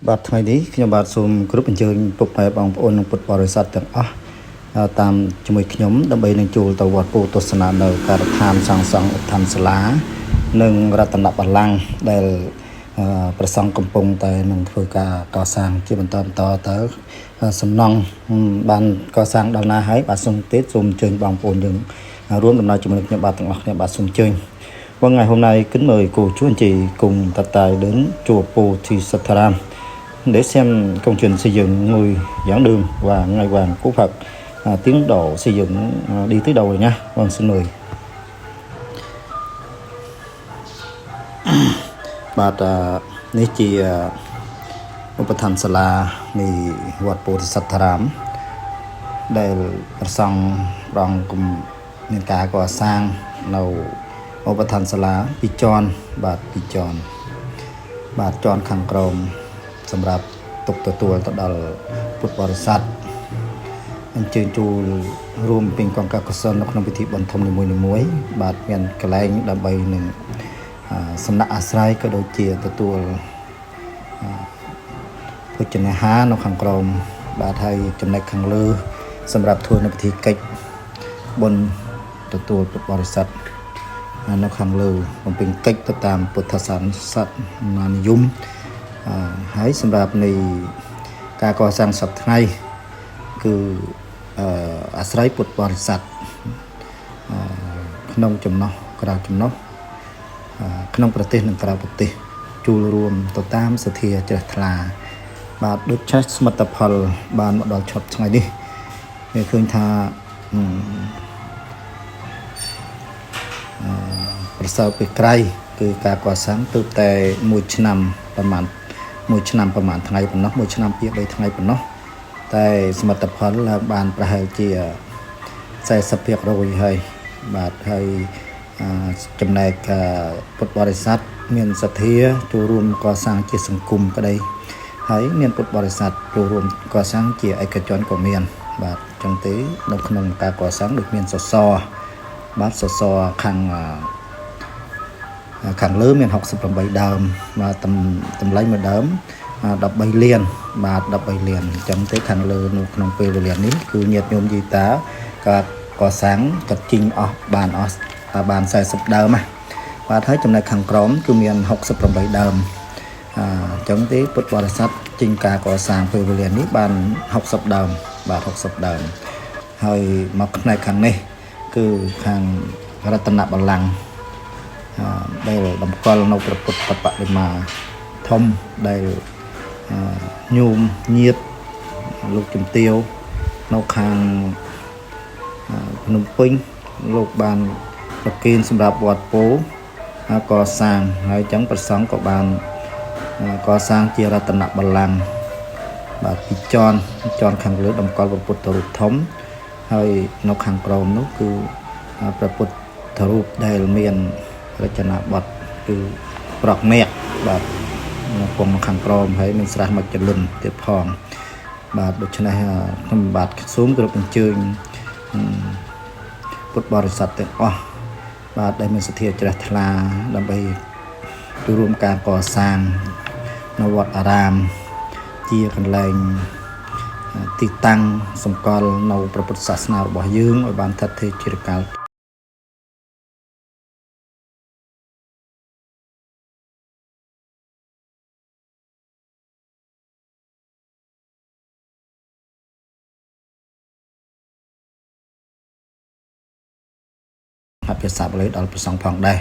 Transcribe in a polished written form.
បាទថ្ងៃនេះខ្ញុំបាទសូមគ្រប់អញ្ជើញពុកម៉ែបងប្អូននិងពុទ្ធបរិស័ទទាំងអស់តាមជាមួយខ្ញុំដើម្បីនឹងចូលទៅវត្តពោធិ៍ទស្សនានៅការដ្ឋានសាងសង់ឧទ្យានសាលានិងរតនបល្ល័ង្កដែលព្រះសង្ឃកំពុងតែនឹងធ្វើការកសាងជាបន្តទៅសំណង់បានកសាងដល់ណាហើយបាទសូមទេសូមអញ្ជើញបងប្អូនយើងរួមដំណើរជាមួយខ្ញុំបាទទាំងអស់គ្នាបាទសូមអញ្ជើញngày hôm nay kính mời cô chú anh chị cùng tập tài đến chùa Bodhisattva để xem công trình xây dựng ngôi giảng đường và ngày hoàng của Phật tiến độ xây dựng đi tới đâu rồi nha. Vâng, xin mời.បាទនេះជាឧបឋានសាលានៃវត្តពោធិសត្វរាមដែលព្រះសង្ឃរងមានការកសាងនៅឧបឋានសាលាពីរជាន់បាទពីរជាន់បាទជាន់ខាងក្រោមសម្រាប់ទុកទទួលទៅដល់ពុទ្ធបរិស័ទអញ្ជើញចូលរួមពេញកង្កកុសលនៅក្នុងពិធីបុណ្យធំនីមួយៗបាទមានកន្លែងដើម្បីនឹងសំណាក់អាស្រ័យក៏ដូចជាទទួលភោជនាហារនៅខាងក្រោមបាទហើយចំណែកខាងលើសម្រាប់ធ្វើនៅពិធីកិច្ចបុណ្យទទួលពុទ្ធបរិស័ទនៅខាងលើបំពេញកិច្ចទៅតាមពុទ្ធសាសនានិយមហើយសម្រាប់នៃការកសាងសពថ្ងៃគឺអាស្រ័យពុទ្ធបរិស័ទក្នុងចំណោះក្រៅចំណោះក្នុងប្រទេសនិងក្រៅប្រទេសចូលរួមទៅតាមសទ្ធាជ្រះថ្លាបាទដូចឆេះសមិទ្ធផលបានមកដល់ឈប់ថ្ងៃនេះវាឃើញថាប្រសើរពីក្រៃគឺការកសាងទើបតែ1ឆ្នាំប្រហែលថ្ងៃប៉ុណ្ណោះ1ឆ្នាំ2-3ថ្ងៃប៉ុណ្ណោះតែសមិទ្ធផលឡើងបានប្រហែលជា40% ហើយបាទហើយចំណែកពុទ្ធបរិស័ទមានសទ្ធាចូលរួមកសាងជាសង្គមក្តីហើយមានពុទ្ធបរិស័ទចូលរួមកសាងជាឯកជនក៏មានបាទអញ្ចឹងទេនៅក្នុងការកសាងដូចមានសសរបាទសសរខាងលើមាន68ដើមបាទតម្លៃមួយដើម13លានបាទ13លានអញ្ចឹងទេខាងលើនៅក្នុងពេលវេលានេះគឺញាតិញោមយីតាការកសាងកាត់ជីងអស់បាន40ដើមណាបាទហើយចំណែកខាងក្រោមគឺមាន68ដើមអញ្ចឹងទេពុទ្ធបរិស័ទជីងការកសាងពេលវេលានេះបាន60ដើមបាទ60ដើមហើយមកផ្នែកខាងនេះគឺខាងរតនបល្ល័ង្កដែលតម្កល់នៅព្រះពុទ្ធបដិមាធំដែលញោមញាតលោកជំទាវនៅខាងភ្នំពេញលោកបានប្រគេនសម្រាប់វត្តពោកសាងហើយចឹងព្រះសង្ឃក៏បានកសាងជារតនបល្ល័ង្កបាទពីរជាន់ខាងលើតម្កល់ព្រះពុទ្ធរូបធំហើយនៅខាងក្រោមនោះគឺព្រះពុទ្ធរូបដែលមានរចនាបថគឺប្រកនាគបាទនៅពងខាងក្រោមហើយមានស្រះមកចលិនទៀតផងបាទដូច្នេះខ្ញុំបាទសូមគោរពអញ្ជើញពុទ្ធបរិស័ទទាំងអស់បាទដែលមានសទ្ធាជ្រះថ្លាដើម្បីចូលរួមការកសាងនៅវត្តអារាមជាកន្លែងទីតាំងសម្គាល់នៅព្រះពុទ្ធសាសនារបស់យើងឲ្យបានថិតថេរជាកាលភាសាបាលីដល់ព្រះសង្ឃផងដែរ